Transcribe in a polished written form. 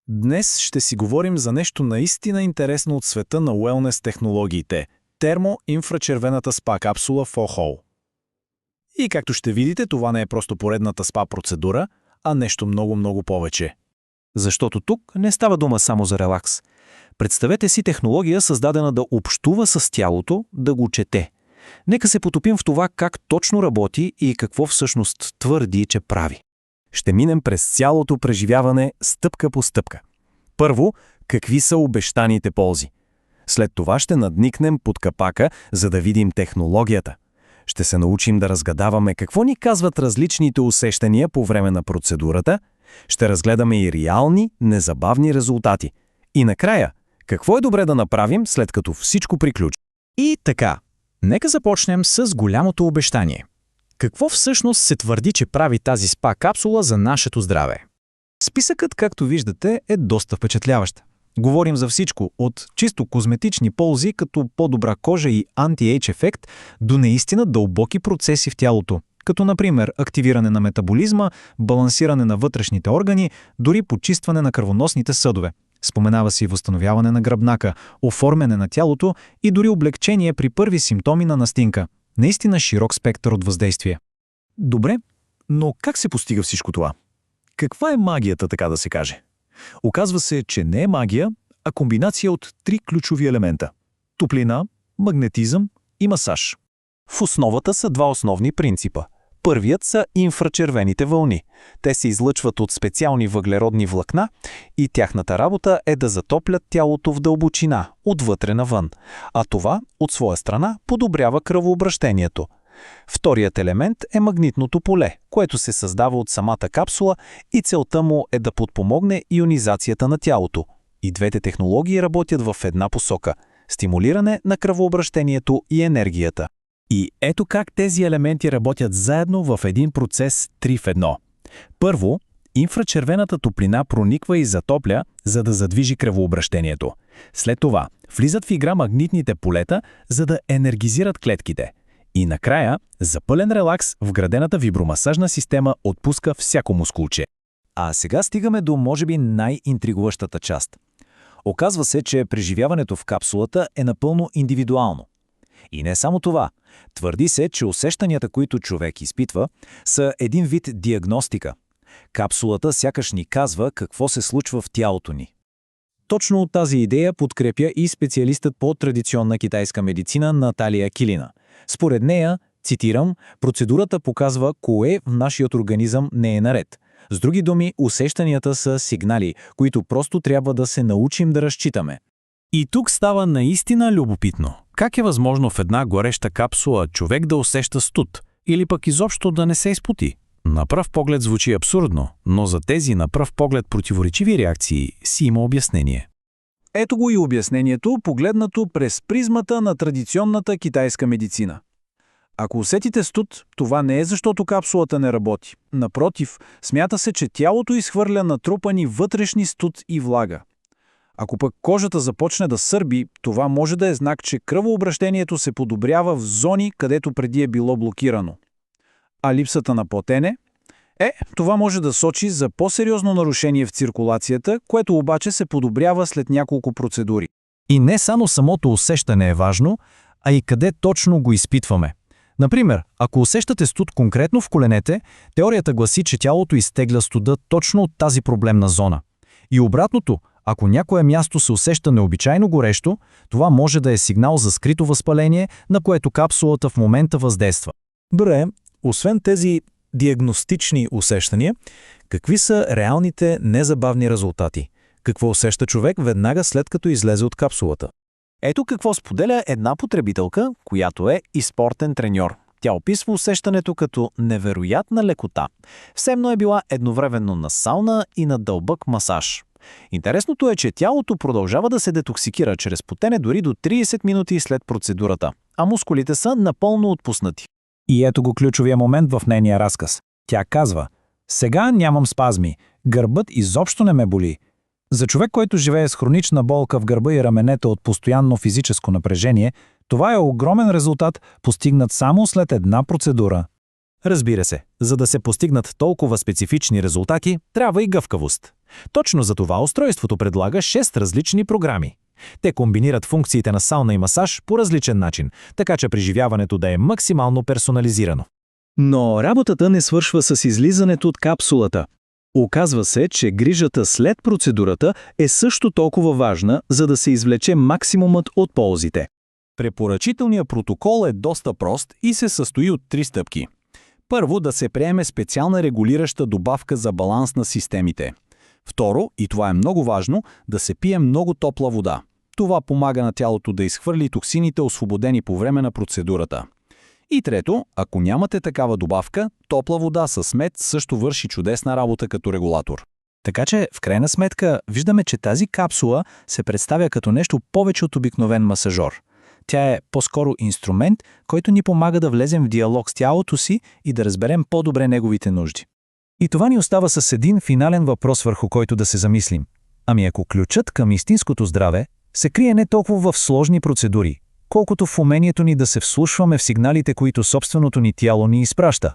Днес ще си говорим за нещо наистина интересно от света на уелнес технологиите – термоинфрачервената спа капсула FOHO. И както ще видите, това не е просто поредната спа процедура, а нещо много повече. Защото тук не става дума само за релакс. Представете си технология, създадена да общува с тялото, да го чете. Нека се потопим в това как точно работи и какво всъщност твърди, че прави. Ще минем през цялото преживяване стъпка по стъпка. Първо, какви са обещаните ползи. След това ще надникнем под капака, за да видим технологията. Ще се научим да разгадаваме какво ни казват различните усещания по време на процедурата. Ще разгледаме и реални, незабавни резултати. И накрая, какво е добре да направим, след като всичко приключи. И така, нека започнем с голямото обещание. Какво всъщност се твърди, че прави тази спа капсула за нашето здраве? Списъкът, както виждате, е доста впечатляващ. Говорим за всичко, от чисто козметични ползи, като по-добра кожа и анти-ейдж ефект, до наистина дълбоки процеси в тялото, като например активиране на метаболизма, балансиране на вътрешните органи, дори почистване на кръвоносните съдове. Споменава се и възстановяване на гръбнака, оформяне на тялото и дори облегчение при първи симптоми на настинка. Наистина широк спектър от въздействие. Добре, но как се постига всичко това? Каква е магията, така да се каже? Оказва се, че не е магия, а комбинация от три ключови елемента – топлина, магнетизъм и масаж. В основата са два основни принципа. Първият са инфрачервените вълни. Те се излъчват от специални въглеродни влакна и тяхната работа е да затоплят тялото в дълбочина, отвътре навън, а това, от своя страна, подобрява кръвообращението. Вторият елемент е магнитното поле, което се създава от самата капсула и целта му е да подпомогне ионизацията на тялото. И двете технологии работят в една посока – стимулиране на кръвообращението и енергията. И ето как тези елементи работят заедно в един процес 3 в 1. Първо, инфрачервената топлина прониква и затопля, за да задвижи кръвообращението. След това влизат в игра магнитните полета, за да енергизират клетките. И накрая, за пълен релакс, вградената вибромасажна система отпуска всяко мускулче. А сега стигаме до, може би, най-интригуващата част. Оказва се, че преживяването в капсулата е напълно индивидуално. И не само това. Твърди се, че усещанията, които човек изпитва, са един вид диагностика. Капсулата сякаш ни казва какво се случва в тялото ни. Точно от тази идея подкрепя и специалистът по традиционна китайска медицина Наталия Килина. Според нея, цитирам, процедурата показва кое в нашият организъм не е наред. С други думи, усещанията са сигнали, които просто трябва да се научим да разчитаме. И тук става наистина любопитно. Как е възможно в една гореща капсула човек да усеща студ или пък изобщо да не се изпоти? На пръв поглед звучи абсурдно, но за тези на пръв поглед противоречиви реакции си има обяснение. Ето го и обяснението, погледнато през призмата на традиционната китайска медицина. Ако усетите студ, това не е защото капсулата не работи. Напротив, смята се, че тялото изхвърля натрупани вътрешни студ и влага. Ако пък кожата започне да сърби, това може да е знак, че кръвообращението се подобрява в зони, където преди е било блокирано. А липсата на потене? Това може да сочи за по-сериозно нарушение в циркулацията, което обаче се подобрява след няколко процедури. И не само самото усещане е важно, а и къде точно го изпитваме. Например, ако усещате студ конкретно в коленете, теорията гласи, че тялото изтегля студа точно от тази проблемна зона. И обратното, ако някое място се усеща необичайно горещо, това може да е сигнал за скрито възпаление, на което капсулата в момента въздейства. Добре, освен тези диагностични усещания, какви са реалните незабавни резултати? Какво усеща човек веднага след като излезе от капсулата? Ето какво споделя една потребителка, която е и спортен треньор. Тя описва усещането като невероятна лекота. Всемно е била едновременно на сауна и на дълбък масаж. Интересното е, че тялото продължава да се детоксикира чрез потене дори до 30 минути след процедурата, а мускулите са напълно отпуснати. И ето го ключовия момент в нейния разказ. Тя казва: "Сега нямам спазми, гърбът изобщо не ме боли." За човек, който живее с хронична болка в гърба и раменете от постоянно физическо напрежение, това е огромен резултат, постигнат само след една процедура. Разбира се, за да се постигнат толкова специфични резултати, трябва и гъвкавост. Точно за това устройството предлага 6 различни програми. Те комбинират функциите на сауна и масаж по различен начин, така че преживяването да е максимално персонализирано. Но работата не свършва с излизането от капсулата. Оказва се, че грижата след процедурата е също толкова важна, за да се извлече максимумът от ползите. Препоръчителният протокол е доста прост и се състои от 3 стъпки. Първо, да се приеме специална регулираща добавка за баланс на системите. Второ, и това е много важно, да се пие много топла вода. Това помага на тялото да изхвърли токсините, освободени по време на процедурата. И трето, ако нямате такава добавка, топла вода с мед също върши чудесна работа като регулатор. Така че, в крайна сметка, виждаме, че тази капсула се представя като нещо повече от обикновен масажор. Тя е по-скоро инструмент, който ни помага да влезем в диалог с тялото си и да разберем по-добре неговите нужди. И това ни остава с един финален въпрос, върху който да се замислим. Ами ако ключът към истинското здраве се крие не толкова в сложни процедури, колкото в умението ни да се вслушваме в сигналите, които собственото ни тяло ни изпраща.